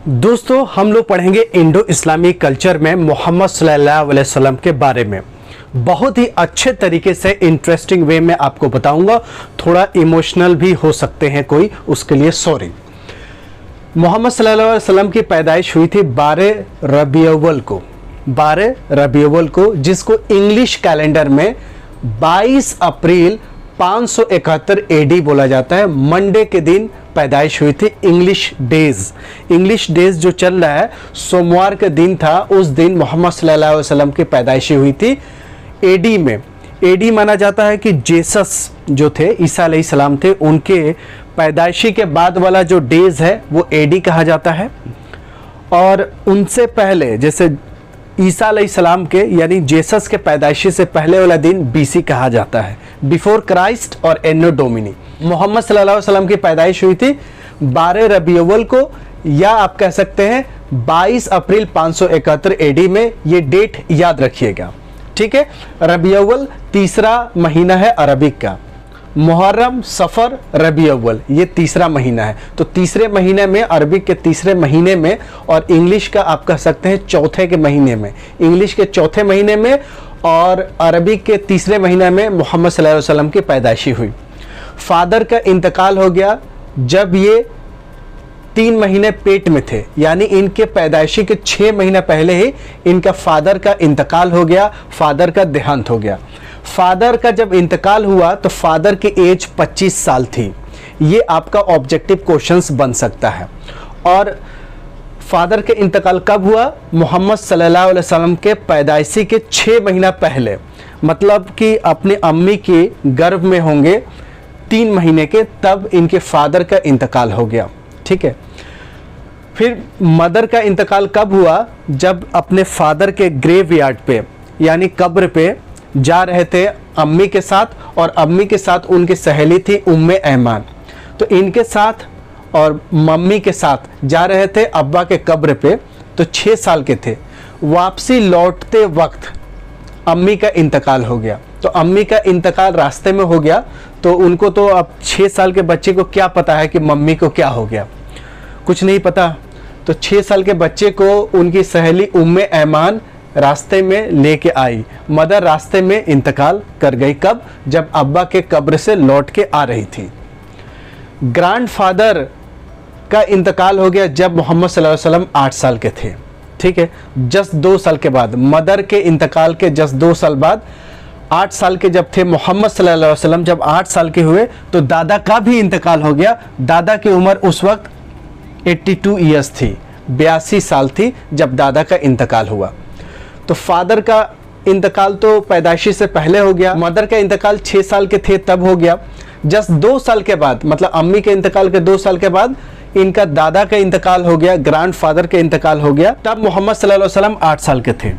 दोस्तों हम लोग पढ़ेंगे इंडो इस्लामी कल्चर में मोहम्मद सल्लल्लाहु अलैहि वसल्लम के बारे में। बहुत ही अच्छे तरीके से इंटरेस्टिंग वे में आपको बताऊंगा, थोड़ा इमोशनल भी हो सकते हैं कोई, उसके लिए सॉरी। मोहम्मद सल्लल्लाहु अलैहि वसल्लम की पैदाइश हुई थी 12 रबी अव्वल को, जिसको इंग्लिश कैलेंडर में 22 अप्रैल 571 एडी बोला जाता है। मंडे के दिन पैदाइश हुई थी। इंग्लिश डेज जो चल रहा है, सोमवार के दिन था, उस दिन मोहम्मद सल्लल्लाहु अलैहि वसल्लम की पैदाइश हुई थी। एडी में एडी माना जाता है कि जेसस जो थे, ईसा अलैहिस्सलाम थे, उनके पैदाइशी के बाद वाला जो डेज है वो एडी कहा जाता है। और उनसे पहले जैसे ईसा अलैहिस्सलाम के यानी जेसस के पैदाइशी से पहले वाला दिन बीसी कहा जाता है, बिफोर क्राइस्ट और एनो डोमिनी। मोहम्मद सल्लल्लाहु अलैहि वसल्लम की पैदाइश हुई थी 12 रबी अव्वल को, या आप कह सकते हैं 22 अप्रैल 571 एडी में। ये डेट याद रखिएगा, ठीक है। रबी अव्वल तीसरा महीना है अरबिक का, मुहर्रम, सफ़र, रबी अव्वल ये तीसरा महीना है। तो तीसरे महीने में, अरबिक के तीसरे महीने में, और इंग्लिश का आप कह सकते हैं चौथे के महीने में, इंग्लिश के चौथे महीने में और अरबिक के तीसरे महीने में मोहम्मद सल्लल्लाहु अलैहि वसल्लम की पैदाइशी हुई। फादर का इंतकाल हो गया जब ये 3 महीने पेट में थे, यानी इनके पैदाइशी के 6 महीने पहले ही इनका फादर का इंतकाल हो गया, फादर का देहांत हो गया। फादर का जब इंतकाल हुआ तो फादर की एज 25 साल थी। ये आपका ऑब्जेक्टिव क्वेश्चंस बन सकता है। और फादर के इंतकाल कब हुआ? मोहम्मद सल्लल्लाहु अलैहि वसल्लम के पैदाइशी के 6 महीना पहले, मतलब कि अपने अम्मी के गर्भ में होंगे 3 महीने के, तब इनके फादर का इंतकाल हो गया, ठीक है। फिर मदर का इंतकाल कब हुआ? जब अपने फादर के ग्रेवयार्ड पे यानी कब्र पे जा रहे थे अम्मी के साथ, और अम्मी के साथ उनकी सहेली थी उम्मे ऐमान। तो इनके साथ और मम्मी के साथ जा रहे थे अब्बा के कब्र पे, तो 6 साल के थे। वापसी लौटते वक्त अम्मी का इंतकाल हो गया। तो अम्मी का इंतकाल रास्ते में हो गया, तो उनको तो अब 6 साल के बच्चे को क्या पता है कि मम्मी को क्या हो गया, कुछ नहीं पता। तो 6 साल के बच्चे को उनकी सहेली उम्मे ऐमान रास्ते में लेके आई। मदर रास्ते में इंतकाल कर गई। कब? जब अब्बा के कब्र से लौट के आ रही थी। ग्रैंडफादर का इंतकाल हो गया जब मोहम्मद सल्लल्लाहु अलैहि वसल्लम 8 साल के थे, ठीक है। जस्ट 2 साल के बाद, मदर के इंतकाल के जस्ट 2 साल बाद, 8 साल के जब थे मोहम्मद सल्लल्लाहु अलैहि वसल्लम, जब 8 साल के हुए तो दादा का भी इंतकाल हो गया। दादा की उम्र उस वक्त 82 ईयर्स थी, 82 साल थी जब दादा का इंतकाल हुआ। तो फादर का इंतकाल तो पैदाइशी से पहले हो गया। मदर का इंतकाल 6 साल के थे तब हो गया। जस्ट 2 साल के बाद, मतलब अम्मी के इंतकाल के 2 साल के बाद इनका दादा का इंतकाल हो गया, ग्रैंडफादर का इंतकाल हो गया। तब मोहम्मद सल्लल्लाहु अलैहि वसल्लम 8 साल के थे।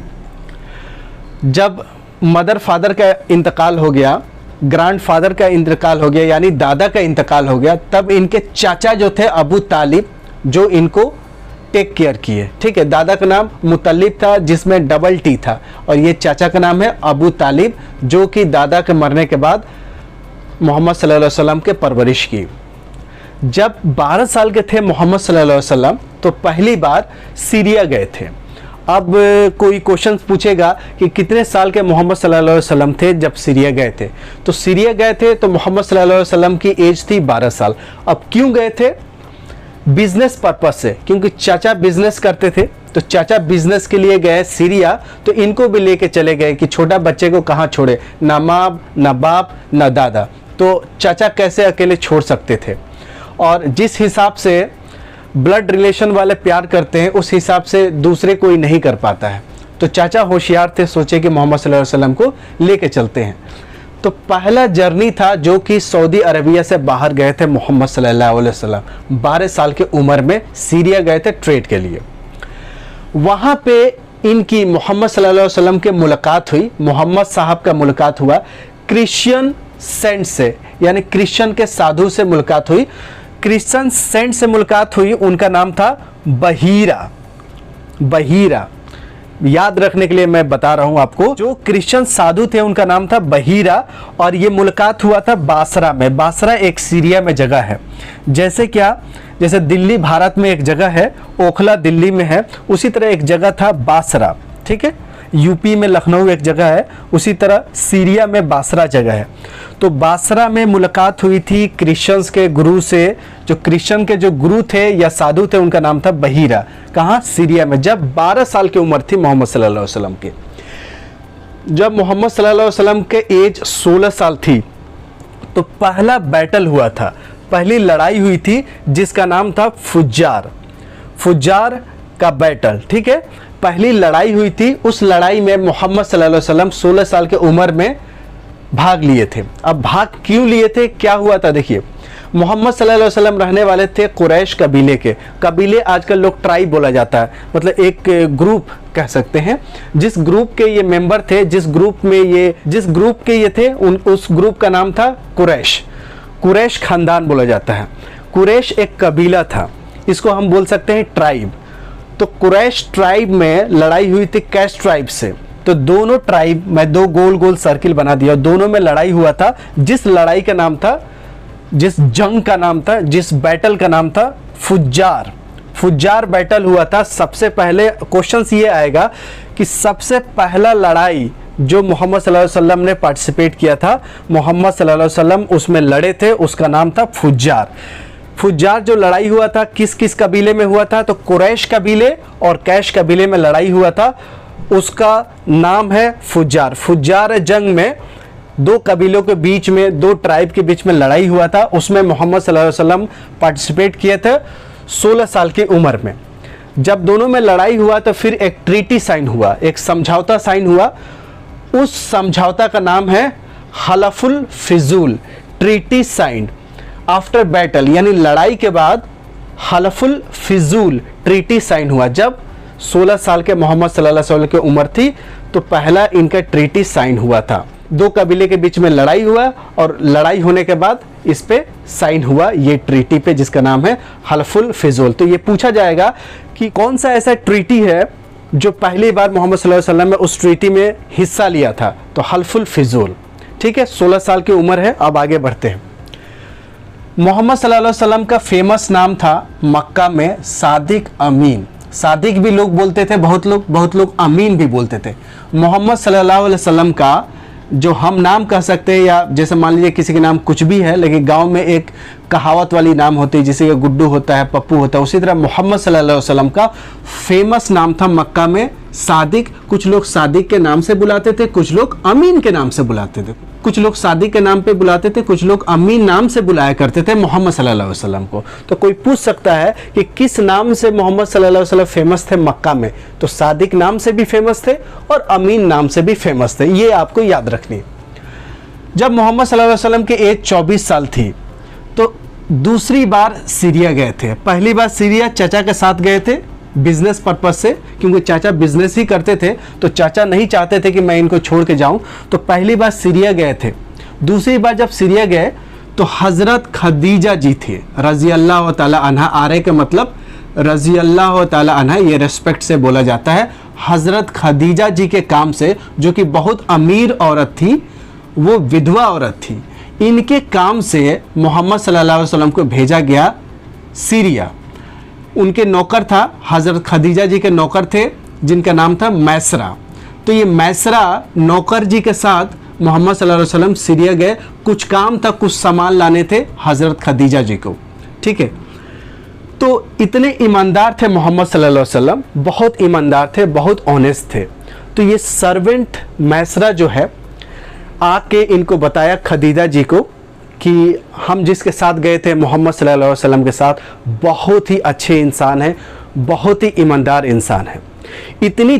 जब मदर फादर का इंतकाल हो गया, ग्रैंडफादर का इंतकाल हो गया, यानी दादा का इंतकाल हो गया, तब इनके चाचा जो थे अबू तालिब, जो इनको टेक केयर किए, ठीक है। दादा का नाम मुतल्लिब था जिसमें डबल टी था, और ये चाचा का नाम है अबू तालिब, जो कि दादा के मरने के बाद मोहम्मद सल्लल्लाहु अलैहि वसल्लम के परवरिश की। जब 12 साल के थे मोहम्मद सल्लल्लाहु अलैहि वसल्लम, तो पहली बार सीरिया गए थे। अब कोई क्वेश्चन पूछेगा कि कितने साल के मोहम्मद सल्लल्लाहु अलैहि वसल्लम थे जब सीरिया गए थे? तो सीरिया गए थे तो मोहम्मद सल्लल्लाहु अलैहि वसल्लम की एज थी 12 साल। अब क्यों गए थे? बिजनेस पर्पस से, क्योंकि चाचा बिजनेस करते थे, तो चाचा बिजनेस के लिए गए सीरिया, तो इनको भी लेके चले गए कि छोटा बच्चे को कहाँ छोड़े, ना माँ ना बाप ना दादा, तो चाचा कैसे अकेले छोड़ सकते थे। और जिस हिसाब से ब्लड रिलेशन वाले प्यार करते हैं, उस हिसाब से दूसरे कोई नहीं कर पाता है। तो चाचा होशियार थे, सोचे कि मोहम्मद सल्लल्लाहु अलैहि वसल्लम को लेके चलते हैं। तो पहला जर्नी था जो कि सऊदी अरबिया से बाहर गए थे मोहम्मद सल्लल्लाहु अलैहि वसल्लम। 12 साल की उम्र में सीरिया गए थे ट्रेड के लिए। वहाँ पे इनकी मोहम्मद सल्लल्लाहु अलैहि वसल्लम के मुलाकात हुई, मोहम्मद साहब का मुलाकात हुआ क्रिश्चियन सेंट से, यानी क्रिश्चियन के साधु से मुलाकात हुई। क्रिश्चियन सेंट से मुलाकात हुई, उनका नाम था बहीरा। याद रखने के लिए मैं बता रहा हूं आपको। जो क्रिश्चियन साधु थे उनका नाम था बहीरा, और ये मुलाकात हुआ था बासरा में। बासरा एक सीरिया में जगह है। जैसे क्या, जैसे दिल्ली भारत में एक जगह है, ओखला दिल्ली में है, उसी तरह एक जगह था बासरा, ठीक है। यूपी में लखनऊ एक जगह है, उसी तरह सीरिया में बासरा जगह है। तो बासरा में मुलाकात हुई थी क्रिश्चियंस के गुरु से। जो क्रिश्चियन के जो गुरु थे या साधु थे उनका नाम था बहीरा। कहाँ? सीरिया में। जब 12 साल की उम्र थी मोहम्मद सल्लल्लाहु अलैहि वसल्लम की। जब मोहम्मद सल्लल्लाहु अलैहि वसल्लम के एज 16 साल थी तो पहला बैटल हुआ था, पहली लड़ाई हुई थी जिसका नाम था फुज्जार। फुज्जार का बैटल, ठीक है। पहली लड़ाई हुई थी, उस लड़ाई में मोहम्मद सल्लल्लाहु अलैहि वसल्लम 16 साल की उम्र में भाग लिए थे। अब भाग क्यों लिए थे, क्या हुआ था? देखिए, मोहम्मद सल्लल्लाहु अलैहि वसल्लम रहने वाले थे कुरैश कबीले के। कबीले आजकल लोग ट्राइब बोला जाता है, मतलब एक ग्रुप कह सकते हैं। जिस ग्रुप के ये मेंबर थे, जिस ग्रुप के ये थे, उस ग्रुप का नाम था कुरैश। कुरैश खानदान बोला जाता है। कुरैश एक कबीला था, इसको हम बोल सकते हैं ट्राइब। तो कुरैश ट्राइब में लड़ाई हुई थी कैश ट्राइब से। तो दोनों ट्राइब में 2 गोल गोल सर्किल बना दिया, दोनों में लड़ाई हुआ था। जिस लड़ाई का नाम था, जिस जंग का नाम था, जिस बैटल का नाम था फुज्जार। फुज्जार बैटल हुआ था। सबसे पहले क्वेश्चन ये आएगा कि सबसे पहला लड़ाई जो मोहम्मद सल्लल्लाहु अलैहि वसल्लम ने पार्टिसिपेट किया था, मोहम्मद सल्लल्लाहु अलैहि वसल्लम उसमें लड़े थे, उसका नाम था फुज्जार। फुज्जार जो लड़ाई हुआ था किस किस कबीले में हुआ था? तो कुरैश कबीले और कैश कबीले में लड़ाई हुआ था, उसका नाम है फुज्जार। फुज्जार जंग में 2 कबीलों के बीच में, 2 ट्राइब के बीच में लड़ाई हुआ था। उसमें मोहम्मद सल्लल्लाहु अलैहि वसल्लम पार्टिसिपेट किए थे 16 साल की उम्र में। जब दोनों में लड़ाई हुआ तो फिर एक ट्रीटी साइन हुआ, एक समझौता साइन हुआ। उस समझौता का नाम है हलफुल फिजूल, ट्रीटी साइन आफ्टर बैटल, यानी लड़ाई के बाद हलफुल फिजूल ट्रीटी साइन हुआ। जब 16 साल के मोहम्मद सल्लल्लाहु अलैहि वसल्लम की उम्र थी तो पहला इनका ट्रीटी साइन हुआ था। 2 कबीले के बीच में लड़ाई हुआ और लड़ाई होने के बाद इस पे साइन हुआ, ये ट्रीटी पे, जिसका नाम है हलफुल फिजूल। तो ये पूछा जाएगा कि कौन सा ऐसा ट्रीटी है जो पहली बार मोहम्मद सल्लल्लाहु अलैहि वसल्लम ने उस ट्रीटी में हिस्सा लिया था? तो हलफुल फिजूल, ठीक है। 16 साल की उम्र है। अब आगे बढ़ते हैं। मोहम्मद सल्लल्लाहु अलैहि वसल्लम का फेमस नाम था मक्का में सादिक अमीन। सादिक भी लोग बोलते थे, बहुत लोग अमीन भी बोलते थे। मोहम्मद सल्लल्लाहु अलैहि वसल्लम का जो हम नाम कह सकते हैं, या जैसे मान लीजिए किसी के नाम कुछ भी है, लेकिन गांव में एक कहावत वाली नाम होती है, जैसे कि गुड्डू होता है, पप्पू होता है, उसी तरह मोहम्मद सल्लल्लाहु अलैहि वसल्लम का फेमस नाम था मक्का में सादिक। कुछ लोग सादिक के नाम से बुलाते थे, कुछ लोग अमीन के नाम से बुलाते थे। कुछ लोग सादिक के नाम पे बुलाते थे, कुछ लोग अमीन नाम से बुलाया करते थे मोहम्मद सल्लल्लाहु अलैहि वसल्लम को। तो कोई पूछ सकता है कि किस नाम से मोहम्मद सल्लल्लाहु अलैहि वसल्लम फेमस थे मक्का में? तो सादिक नाम से भी फेमस थे और अमीन नाम से भी फेमस थे, ये आपको याद रखनी है। जब मोहम्मद सल्लल्लाहु अलैहि वसल्लम की एज 24 साल थी तो दूसरी बार सीरिया गए थे। पहली बार सीरिया चाचा के साथ गए थे बिजनेस पर्पस से, क्योंकि चाचा बिजनेस ही करते थे, तो चाचा नहीं चाहते थे कि मैं इनको छोड़ के जाऊं, तो पहली बार सीरिया गए थे। दूसरी बार जब सीरिया गए तो हज़रत खदीजा जी थे रज़ी अल्लाह ताला अन्हा। आरे का मतलब रज़ी अल्लाह ताला अन्हा, ये रेस्पेक्ट से बोला जाता है। हज़रत खदीजा जी के काम से, जो कि बहुत अमीर औरत थी, वो विधवा औरत थी, इनके काम से मोहम्मद सल्लल्लाहु अलैहि वसल्लम को भेजा गया सीरिया। उनके नौकर था, हज़रत खदीजा जी के नौकर थे जिनका नाम था मैसरा। तो ये मैसरा नौकर जी के साथ मोहम्मद सल्लल्लाहु अलैहि वसल्लम सीरिया गए। कुछ काम था, कुछ सामान लाने थे हज़रत खदीजा जी को, ठीक है। तो इतने ईमानदार थे मोहम्मद सल्लल्लाहु अलैहि वसल्लम, बहुत ईमानदार थे, बहुत ऑनेस्ट थे। तो ये सर्वेंट मैसरा जो है आके इनको बताया खदीजा जी को कि हम जिसके साथ गए थे मोहम्मद सल्लल्लाहु अलैहि वसल्लम के साथ, बहुत ही अच्छे इंसान हैं, बहुत ही ईमानदार इंसान है। इतनी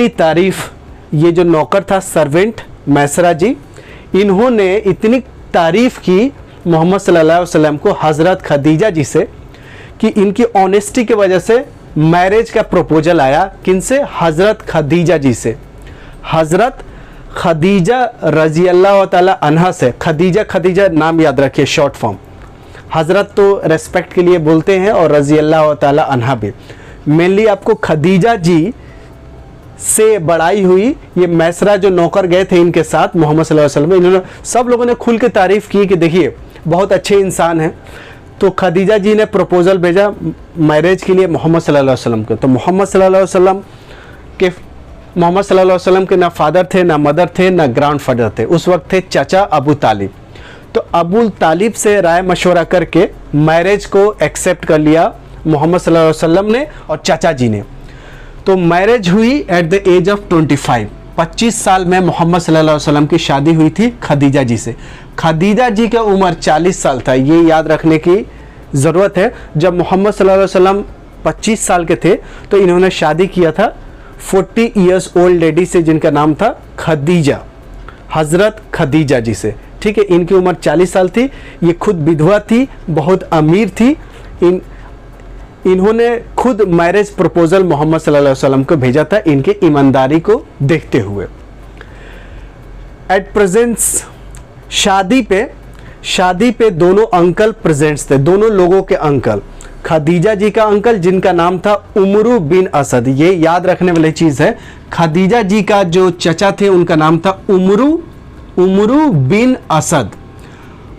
तारीफ ये जो नौकर था सर्वेंट मैसरा जी, इन्होंने इतनी तारीफ की मोहम्मद सल्लल्लाहु अलैहि वसल्लम को हज़रत खदीजा जी से कि इनकी ऑनेस्टी की वजह से मैरिज का प्रपोजल आया। किनसे? हज़रत खदीजा जी से। हज़रत खदीजा रज़ी अल्लाह ताला अन्हा से। खदीजा नाम याद रखिए, शॉर्ट फॉर्म। हज़रत तो रेस्पेक्ट के लिए बोलते हैं और रज़ी अल्लाह ताला अन्हा भी। मेनली आपको खदीजा जी से बड़ाई हुई। ये मैसरा जो नौकर गए थे इनके साथ मोहम्मद सल्लल्लाहु अलैहि वसल्लम, इन्होंने सब लोगों ने खुल के तारीफ़ की कि देखिए बहुत अच्छे इंसान हैं। तो खदीजा जी ने प्रपोज़ल भेजा मैरिज के लिए मोहम्मद सल्लल्लाहु अलैहि वसल्लम को। तो मोहम्मद सल्लल्लाहु अलैहि वसल्लम के ना फादर थे, ना मदर थे, ना ग्रैंड फादर थे। उस वक्त थे चाचा अबू तालिब। तो अबू तालिब से राय मशवरा करके मैरिज को एक्सेप्ट कर लिया मोहम्मद सल्लल्लाहु अलैहि वसल्लम ने और चाचा जी ने। तो मैरिज हुई एट द एज ऑफ 25 साल में मोहम्मद सल्लल्लाहु अलैहि वसल्लम की शादी हुई थी खदीजा जी से। खदीजा जी का उम्र 40 साल था, ये याद रखने की ज़रूरत है। जब मोहम्मद सल्लल्लाहु अलैहि वसल्लम 25 साल के थे तो इन्होंने शादी किया था 40 ईयर्स ओल्ड लेडी से जिनका नाम था खदीजा, हज़रत खदीजा जी से। ठीक है, इनकी उम्र 40 साल थी, ये खुद विधवा थी, बहुत अमीर थी। इन्होंने खुद मैरिज प्रपोजल मोहम्मद सल्लल्लाहु अलैहि वसल्लम को भेजा था इनके ईमानदारी को देखते हुए। एट प्रेजेंस शादी पे दोनों अंकल प्रेजेंट्स थे, दोनों लोगों के अंकल। खदीजा जी का अंकल जिनका नाम था उमरू बिन असद, ये याद रखने वाली चीज़ है। खदीजा जी का जो चचा थे उनका नाम था उमरू बिन असद,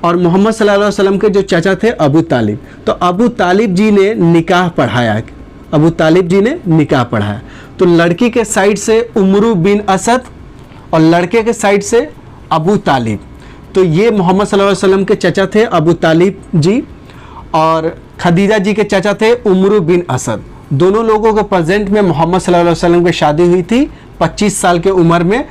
और मोहम्मद सल्लल्लाहु अलैहि वसल्लम के जो चाचा थे अबू तालिब। तो अबू तालिब जी ने निकाह पढ़ाया, तो लड़की के साइड से उमरू बिन असद और लड़के के साइड से अबू तालिब। तो ये मोहम्मद सल्लल्लाहु अलैहि वसल्लम के चाचा थे अबू तालिब जी, और खदीजा जी के चाचा थे उमरू बिन असद। दोनों लोगों को प्रेजेंट में मोहम्मद सल्लल्लाहु अलैहि वसल्लम की शादी हुई थी 25 साल के उम्र में।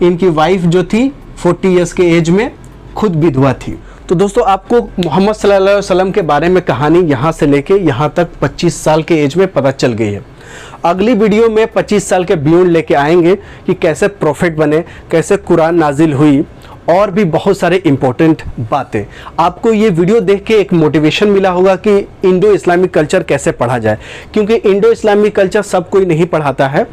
इनकी वाइफ जो थी 40 ईयर्स के एज में खुद विधवा थी। तो दोस्तों आपको मोहम्मद सल्लल्लाहु अलैहि वसल्लम के बारे में कहानी यहाँ से लेके यहाँ तक 25 साल के एज में पता चल गई है। अगली वीडियो में 25 साल के बियॉन्ड लेके आएंगे कि कैसे प्रॉफिट बने, कैसे कुरान नाजिल हुई, और भी बहुत सारे इंपॉर्टेंट बातें। आपको ये वीडियो देख के एक मोटिवेशन मिला होगा कि इंडो इस्लामिक कल्चर कैसे पढ़ा जाए, क्योंकि इंडो इस्लामिक कल्चर सब कोई नहीं पढ़ाता है,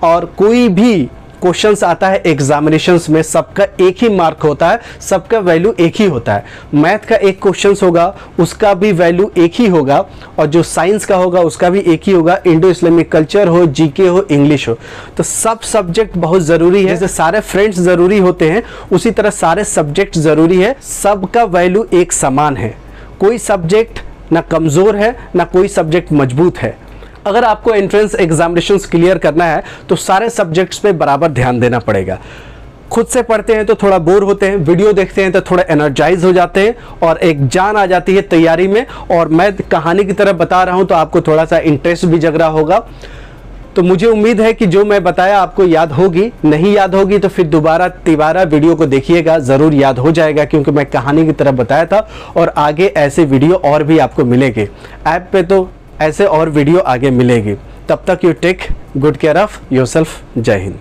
और कोई भी क्वेश्चंस आता है एग्जामिनेशंस में सबका एक ही मार्क होता है, सबका वैल्यू एक ही होता है। मैथ का एक क्वेश्चंस होगा उसका भी वैल्यू एक ही होगा, और जो साइंस का होगा उसका भी एक ही होगा। इंडो इस्लामिक कल्चर हो, जीके हो, इंग्लिश हो, तो सब सब्जेक्ट बहुत ज़रूरी है। जैसे सारे फ्रेंड्स ज़रूरी होते हैं उसी तरह सारे सब्जेक्ट ज़रूरी है। सबका वैल्यू एक समान है, कोई सब्जेक्ट ना कमज़ोर है ना कोई सब्जेक्ट मजबूत है। अगर आपको एंट्रेंस एग्जामिनेशंस क्लियर करना है तो सारे सब्जेक्ट्स पे बराबर ध्यान देना पड़ेगा। खुद से पढ़ते हैं तो थोड़ा बोर होते हैं, वीडियो देखते हैं तो थोड़ा एनर्जाइज हो जाते हैं और एक जान आ जाती है तैयारी में। और मैं कहानी की तरह बता रहा हूं तो आपको थोड़ा सा इंटरेस्ट भी जग रहा होगा। तो मुझे उम्मीद है कि जो मैं बताया आपको याद होगी। नहीं याद होगी तो फिर दोबारा तिबारा वीडियो को देखिएगा, ज़रूर याद हो जाएगा, क्योंकि मैं कहानी की तरह बताया था। और आगे ऐसे वीडियो और भी आपको मिलेंगे ऐप पे, तो ऐसे और वीडियो आगे मिलेगी। तब तक you take good care of yourself. जय हिंद।